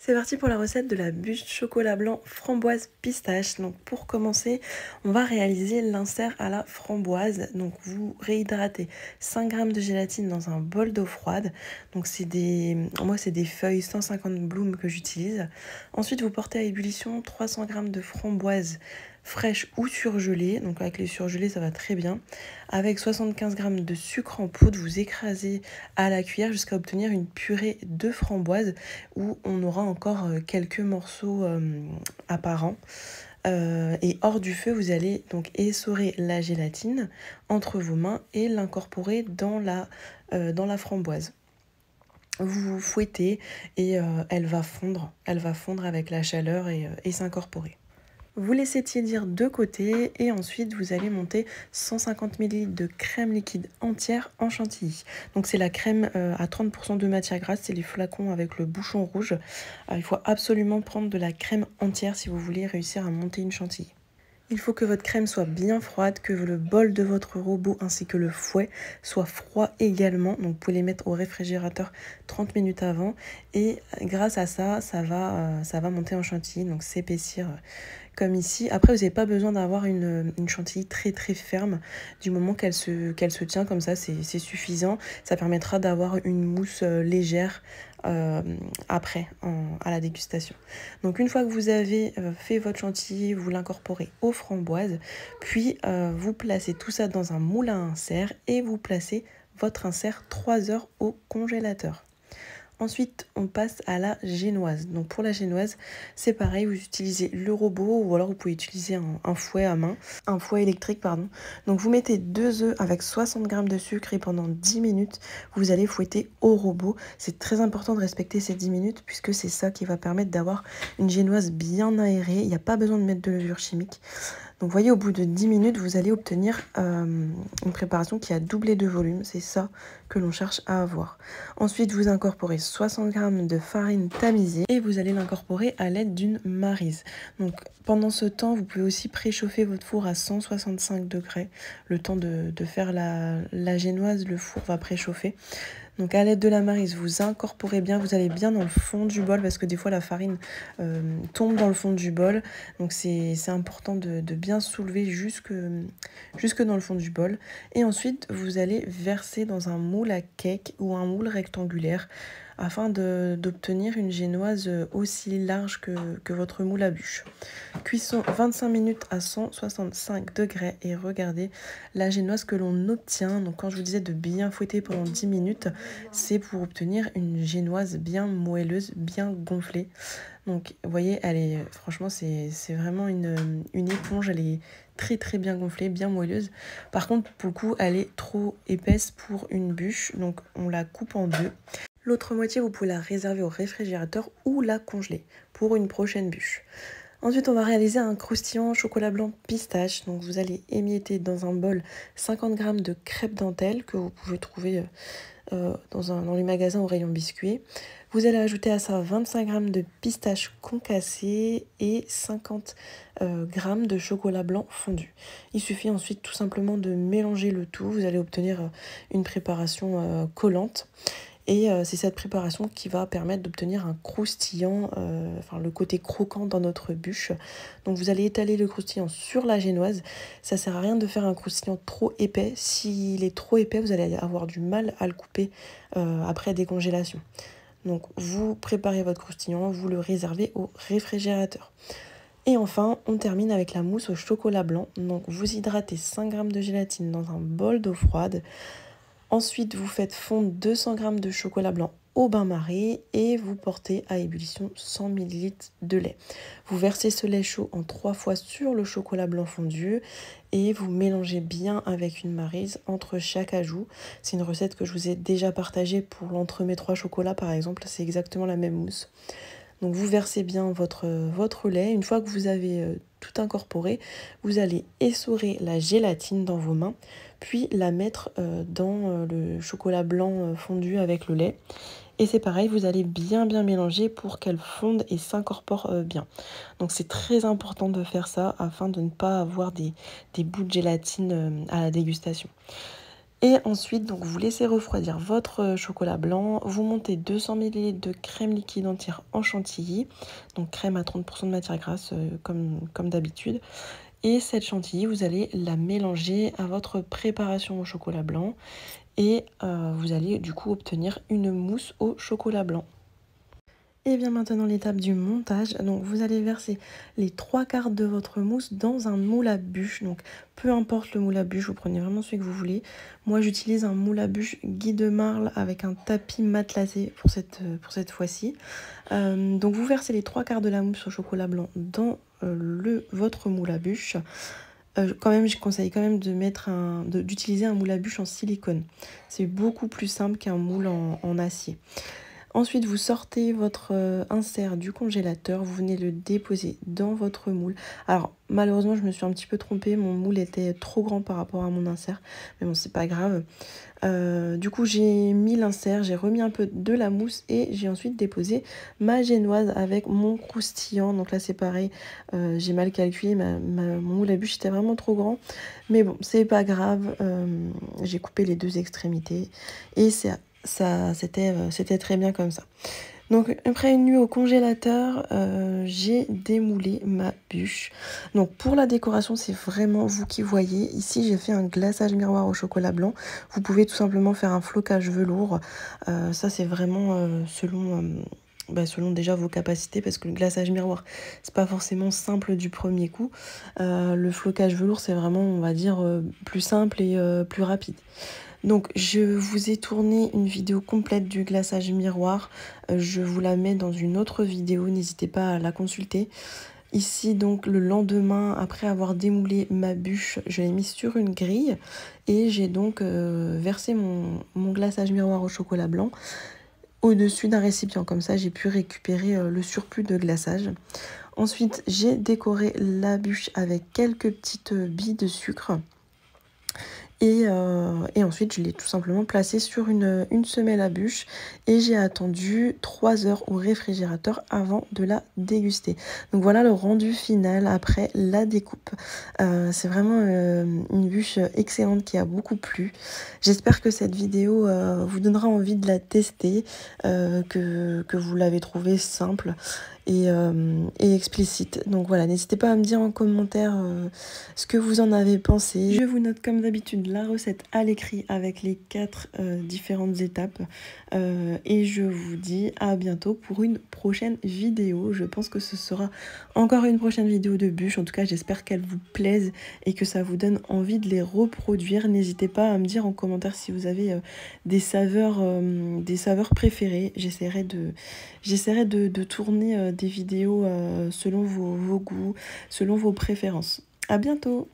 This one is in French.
C'est parti pour la recette de la bûche chocolat blanc framboise pistache. Donc pour commencer, on va réaliser l'insert à la framboise. Donc vous réhydratez 5 g de gélatine dans un bol d'eau froide. Donc moi c'est des feuilles 150 blooms que j'utilise. Ensuite vous portez à ébullition 300 g de framboise fraîche ou surgelée. Donc avec les surgelés ça va très bien. Avec 75 g de sucre en poudre, vous écrasez à la cuillère jusqu'à obtenir une purée de framboise où on aura encore quelques morceaux apparents. Et hors du feu, vous allez donc essorer la gélatine entre vos mains et l'incorporer dans la framboise. Vous fouettez et elle va fondre avec la chaleur et s'incorporer. Vous laissez tiédir de côté et ensuite vous allez monter 150 ml de crème liquide entière en chantilly. Donc c'est la crème à 30% de matière grasse, c'est les flacons avec le bouchon rouge. Il faut absolument prendre de la crème entière si vous voulez réussir à monter une chantilly. Il faut que votre crème soit bien froide, que le bol de votre robot ainsi que le fouet soient froids également. Donc vous pouvez les mettre au réfrigérateur 30 minutes avant. Et grâce à ça, ça va monter en chantilly, donc s'épaissir comme ici. Après, vous n'avez pas besoin d'avoir une chantilly très très ferme. Du moment qu'elle se tient comme ça, c'est suffisant. Ça permettra d'avoir une mousse légère après à la dégustation. Donc une fois que vous avez fait votre chantilly, vous l'incorporez aux framboises, puis vous placez tout ça dans un moule à insert et vous placez votre insert 3 heures au congélateur. Ensuite, on passe à la génoise. Donc pour la génoise, c'est pareil, vous utilisez le robot ou alors vous pouvez utiliser un fouet à main, un fouet électrique, pardon. Donc vous mettez 2 œufs avec 60 g de sucre et pendant 10 minutes, vous allez fouetter au robot. C'est très important de respecter ces 10 minutes puisque c'est ça qui va permettre d'avoir une génoise bien aérée. Il n'y a pas besoin de mettre de levure chimique. Donc vous voyez, au bout de 10 minutes, vous allez obtenir une préparation qui a doublé de volume. C'est ça que l'on cherche à avoir. Ensuite, vous incorporez 60 g de farine tamisée et vous allez l'incorporer à l'aide d'une maryse. Donc pendant ce temps, vous pouvez aussi préchauffer votre four à 165 degrés. Le temps de faire la génoise, le four va préchauffer. Donc à l'aide de la maryse, vous incorporez bien, vous allez bien dans le fond du bol parce que des fois la farine tombe dans le fond du bol. Donc c'est important de bien soulever jusque dans le fond du bol. Et ensuite, vous allez verser dans un moule à cake ou un moule rectangulaire afin d'obtenir une génoise aussi large que votre moule à bûche. Cuisson 25 minutes à 165 degrés et regardez la génoise que l'on obtient. Donc quand je vous disais de bien fouetter pendant 10 minutes, c'est pour obtenir une génoise bien moelleuse, bien gonflée. Donc vous voyez, franchement c'est vraiment une éponge, elle est très très bien gonflée, bien moelleuse. Par contre, pour le coup, elle est trop épaisse pour une bûche, donc on la coupe en deux. L'autre moitié, vous pouvez la réserver au réfrigérateur ou la congeler pour une prochaine bûche. Ensuite, on va réaliser un croustillant chocolat blanc pistache. Donc vous allez émietter dans un bol 50 g de crêpe dentelle que vous pouvez trouver dans les magasins au rayon biscuits. Vous allez ajouter à ça 25 g de pistache concassée et 50 g de chocolat blanc fondu. Il suffit ensuite tout simplement de mélanger le tout. Vous allez obtenir une préparation collante. Et c'est cette préparation qui va permettre d'obtenir un croustillant, le côté croquant dans notre bûche. Donc vous allez étaler le croustillant sur la génoise. Ça sert à rien de faire un croustillant trop épais. S'il est trop épais, vous allez avoir du mal à le couper après décongélation. Donc vous préparez votre croustillant, vous le réservez au réfrigérateur. Et enfin, on termine avec la mousse au chocolat blanc. Donc vous hydratez 5 g de gélatine dans un bol d'eau froide. Ensuite, vous faites fondre 200 g de chocolat blanc au bain-marie et vous portez à ébullition 100 ml de lait. Vous versez ce lait chaud en 3 fois sur le chocolat blanc fondu et vous mélangez bien avec une maryse entre chaque ajout. C'est une recette que je vous ai déjà partagée pour l'entremets 3 chocolats par exemple, c'est exactement la même mousse. Donc vous versez bien votre lait. Une fois que vous avez tout incorporé, vous allez essorer la gélatine dans vos mains, puis la mettre dans le chocolat blanc fondu avec le lait. Et c'est pareil, vous allez bien mélanger pour qu'elle fonde et s'incorpore bien. Donc c'est très important de faire ça afin de ne pas avoir des bouts de gélatine à la dégustation. Et ensuite, donc, vous laissez refroidir votre chocolat blanc. Vous montez 200 ml de crème liquide entière en chantilly. Donc crème à 30% de matière grasse comme d'habitude. Et cette chantilly, vous allez la mélanger à votre préparation au chocolat blanc. Et vous allez du coup obtenir une mousse au chocolat blanc. Et bien maintenant l'étape du montage, donc vous allez verser les 3/4 de votre mousse dans un moule à bûche. Donc peu importe le moule à bûche, vous prenez vraiment celui que vous voulez. Moi j'utilise un moule à bûche Guy de Marle avec un tapis matelassé pour cette fois-ci. Donc vous versez les 3/4 de la mousse au chocolat blanc dans votre moule à bûche. Quand même, je conseille quand même d'utiliser un moule à bûche en silicone. C'est beaucoup plus simple qu'un moule en acier. Ensuite, vous sortez votre insert du congélateur, vous venez le déposer dans votre moule. Alors, malheureusement, je me suis un petit peu trompée, mon moule était trop grand par rapport à mon insert, mais bon, c'est pas grave. Du coup, j'ai mis l'insert, j'ai remis un peu de la mousse et j'ai ensuite déposé ma génoise avec mon croustillant. Donc là, c'est pareil, j'ai mal calculé, mon moule à bûche était vraiment trop grand. Mais bon, c'est pas grave, j'ai coupé les 2 extrémités et c'était très bien comme ça. Donc après une nuit au congélateur, j'ai démoulé ma bûche. Donc pour la décoration, c'est vraiment vous qui voyez. Ici, j'ai fait un glaçage miroir au chocolat blanc. Vous pouvez tout simplement faire un flocage velours. Ça, c'est vraiment selon déjà vos capacités, parce que le glaçage miroir, c'est pas forcément simple du premier coup. Le flocage velours, c'est vraiment, on va dire, plus simple et plus rapide. Donc je vous ai tourné une vidéo complète du glaçage miroir, je vous la mets dans une autre vidéo, n'hésitez pas à la consulter. Ici donc le lendemain, après avoir démoulé ma bûche, je l'ai mise sur une grille et j'ai donc versé mon glaçage miroir au chocolat blanc au-dessus d'un récipient, comme ça j'ai pu récupérer le surplus de glaçage. Ensuite j'ai décoré la bûche avec quelques petites billes de sucre. Et ensuite, je l'ai tout simplement placé sur une semelle à bûche et j'ai attendu 3 heures au réfrigérateur avant de la déguster. Donc voilà le rendu final après la découpe. C'est vraiment une bûche excellente qui a beaucoup plu. J'espère que cette vidéo vous donnera envie de la tester, que vous l'avez trouvée simple et explicite. Donc voilà, n'hésitez pas à me dire en commentaire ce que vous en avez pensé. Je vous note comme d'habitude la recette à l'écrit avec les 4 différentes étapes et je vous dis à bientôt pour une prochaine vidéo. Je pense que ce sera encore une prochaine vidéo de bûche. En tout cas, j'espère qu'elle vous plaise et que ça vous donne envie de les reproduire. N'hésitez pas à me dire en commentaire si vous avez des saveurs préférées. J'essaierai de tourner des vidéos selon vos goûts, selon vos préférences. À bientôt!